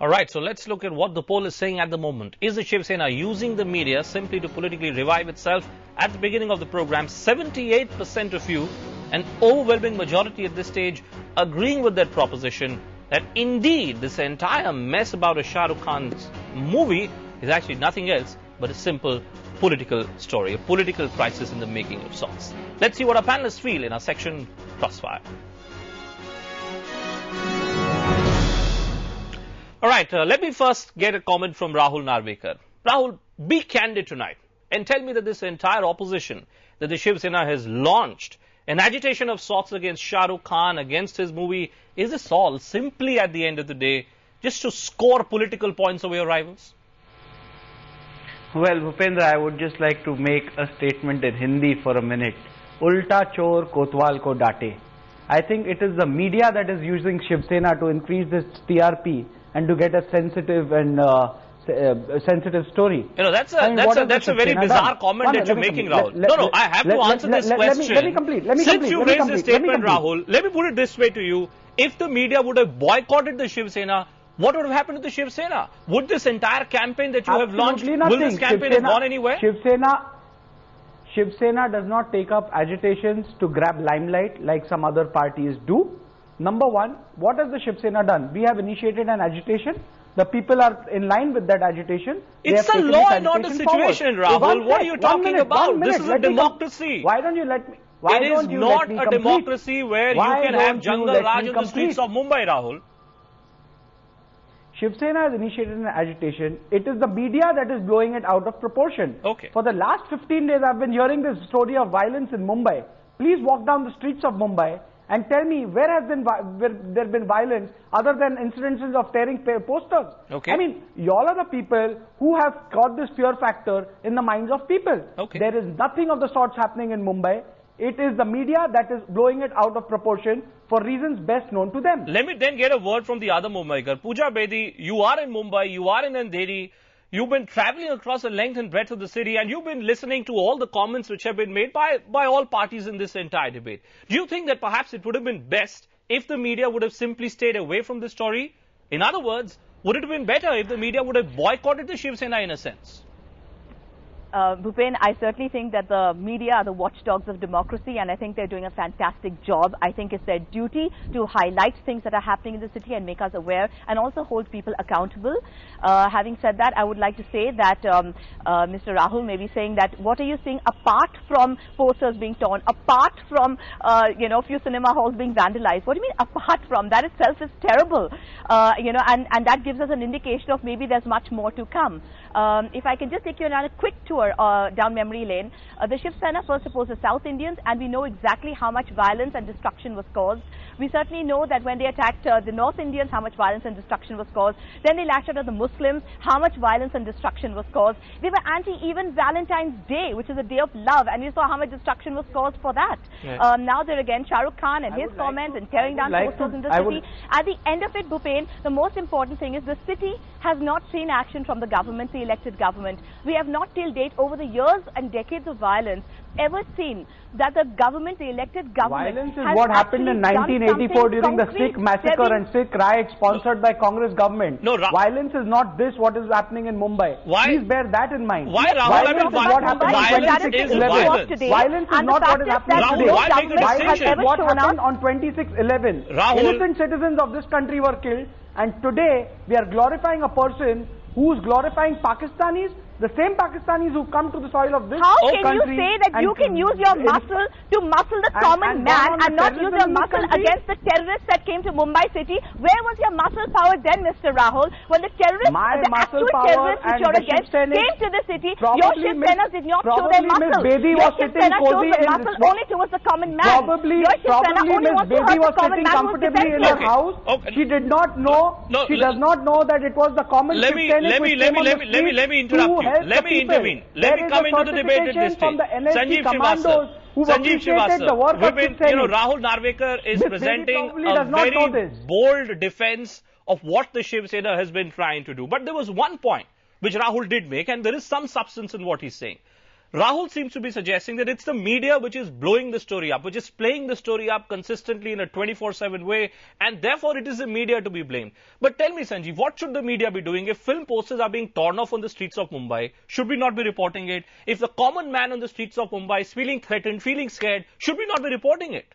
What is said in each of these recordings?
All right, so let's look at what the poll is saying at the moment. Is the Shiv Sena using the media simply to politically revive itself? At the beginning of the program, 78% of you, an overwhelming majority at this stage, agreeing with that proposition that indeed this entire mess about a Shah Rukh Khan's movie is actually nothing else but a simple political story, a political crisis in the making of sorts. Let's see what our panelists feel in our section Crossfire. All right, let me first get a comment from Rahul Narvekar. Rahul, be candid tonight and tell me that this entire opposition that the Shiv Sena has launched, an agitation of sorts against Shah Rukh Khan, against his movie, is this all simply at the end of the day just to score political points over your rivals? Well, Bhupendra, I would just like to make a statement in Hindi for a minute. Ulta chor kotwal ko date. I think it is the media that is using Shiv Sena to increase this TRP and to get a sensitive and sensitive story. You know, that's a very bizarre comment that you're making, Rahul. No, I have to answer this question. Let me complete. Since you raised this statement, Rahul, let me put it this way to you. If the media would have boycotted the Shiv Sena, what would have happened to the Shiv Sena? Would this entire campaign that you have launched, will this campaign have gone anywhere? Shiv Sena does not take up agitations to grab limelight like some other parties do. Number one, what has the Shiv Sena done? We have initiated an agitation. The people are in line with that agitation. It's a law and order situation, Rahul. What are you talking about? This is a democracy. Why don't you let me? It is not a democracy where you can have Jungle Raj on the streets of Mumbai, Rahul. Shiv Sena has initiated an agitation. It is the media that is blowing it out of proportion. Okay. For the last 15 days, I've been hearing this story of violence in Mumbai. Please walk down the streets of Mumbai and tell me where there been violence other than incidences of tearing posters. Okay. I mean, y'all are the people who have got this fear factor in the minds of people. Okay. There is nothing of the sorts happening in Mumbai. It is the media that is blowing it out of proportion for reasons best known to them. Let me then get a word from the other Mumbaiker. Pooja Bedi, you are in Mumbai, you are in Andheri. You've been travelling across the length and breadth of the city and you've been listening to all the comments which have been made by all parties in this entire debate. Do you think that perhaps it would have been best if the media would have simply stayed away from the story? In other words, would it have been better if the media would have boycotted the Shiv Sena in a sense? Bhupen, I certainly think that the media are the watchdogs of democracy and I think they're doing a fantastic job. I think it's their duty to highlight things that are happening in the city and make us aware and also hold people accountable. Having said that, I would like to say that Mr. Rahul may be saying that what are you seeing apart from posters being torn, apart from, few cinema halls being vandalized? What do you mean apart from? That itself is terrible, and that gives us an indication of maybe there's much more to come. If I can just take you on a quick tour down memory lane. The Shiv Sena first opposed the South Indians and we know exactly how much violence and destruction was caused. We certainly know that when they attacked the North Indians, how much violence and destruction was caused. Then they lashed out at the Muslims, how much violence and destruction was caused. They were anti even Valentine's Day, which is a day of love, and we saw how much destruction was caused for that. Yeah. Now they're again Shah Rukh Khan and his comments and tearing down posters in the city. At the end of it, Bhupen, the most important thing is the city has not seen action from the government, the elected government. We have not till date, over the years and decades of violence, ever seen that the government, the elected government, violence is what happened in 1984 during the Sikh massacre and Sikh riot sponsored by Congress government. No, violence is not this what is happening in Mumbai. Why? Please bear that in mind. Why, Rahul? Violence is what happened in 26/11. Violence is not what is happening today. Violence is what happened on 26/11. Innocent citizens of this country were killed, and today we are glorifying a person who is glorifying Pakistanis. The same Pakistanis who come to the soil of this country. How can you say that you can use your muscle to muscle the common man and not use your muscle against the terrorists that came to Mumbai city? Where was your muscle power then, Mr. Rahul? When the terrorists, the actual terrorists which you're against, came to the city, your Shiv Senas did not show their muscle. Your Shiv Sena shows the muscle only towards the common man. Probably Ms. Bedi was sitting comfortably in her house. She did not know, she does not know that it was the common Shiv Sena which came on the street. Let me interrupt you. Let me intervene. Let me come into the debate at this stage. Sanjeev Srivastava. Rahul Narvekar is presenting a very bold defense of what the Shiv Sena has been trying to do. But there was one point which Rahul did make, and there is some substance in what he's saying. Rahul seems to be suggesting that it's the media which is blowing the story up, which is playing the story up consistently in a 24/7 way, and therefore it is the media to be blamed. But tell me, Sanjeev, what should the media be doing? If film posters are being torn off on the streets of Mumbai, should we not be reporting it? If the common man on the streets of Mumbai is feeling threatened, feeling scared, should we not be reporting it?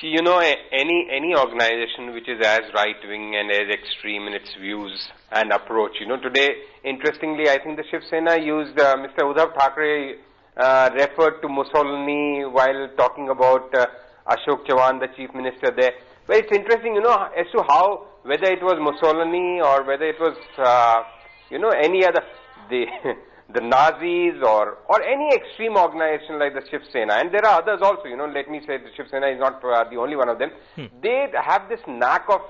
You know, any organization which is as right-wing and as extreme in its views and approach, you know, today, interestingly, I think the Shiv Sena used, Mr. Uddhav Thackeray referred to Mussolini while talking about Ashok Chavan, the chief minister there. But it's interesting, you know, as to how, whether it was Mussolini or whether it was, you know, any other, the Nazis or any extreme organization like the Shiv Sena, and there are others also, you know, let me say the Shiv Sena is not the only one of them. They have this knack of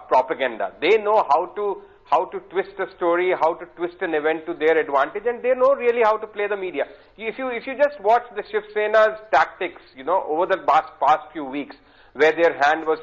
propaganda. They know how to twist a story, how to twist an event to their advantage, and they know really how to play the media. If you just watch the Shiv Sena's tactics, you know, over the past few weeks, where their hand was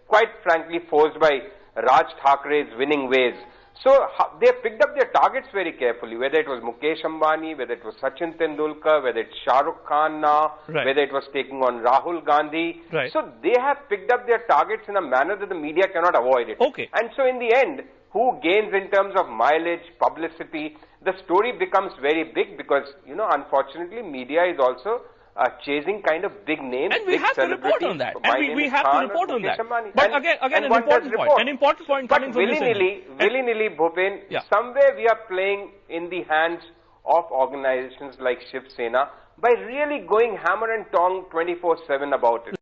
quite frankly forced by Raj Thakray's winning ways. So they picked up their targets very carefully, whether it was Mukesh Ambani, whether it was Sachin Tendulkar, whether it's Shah Rukh Khan now, whether it was taking on Rahul Gandhi. So they have picked up their targets in a manner that the media cannot avoid it. And so in the end, who gains in terms of mileage, publicity, the story becomes very big because, you know, unfortunately, media is also chasing kind of big names, and we have to report on that. And we have to report on that. But again, an important point coming from this. Willy-nilly, Bhupen, somewhere we are playing in the hands of organizations like Shiv Sena by really going hammer and tong 24/7 about it.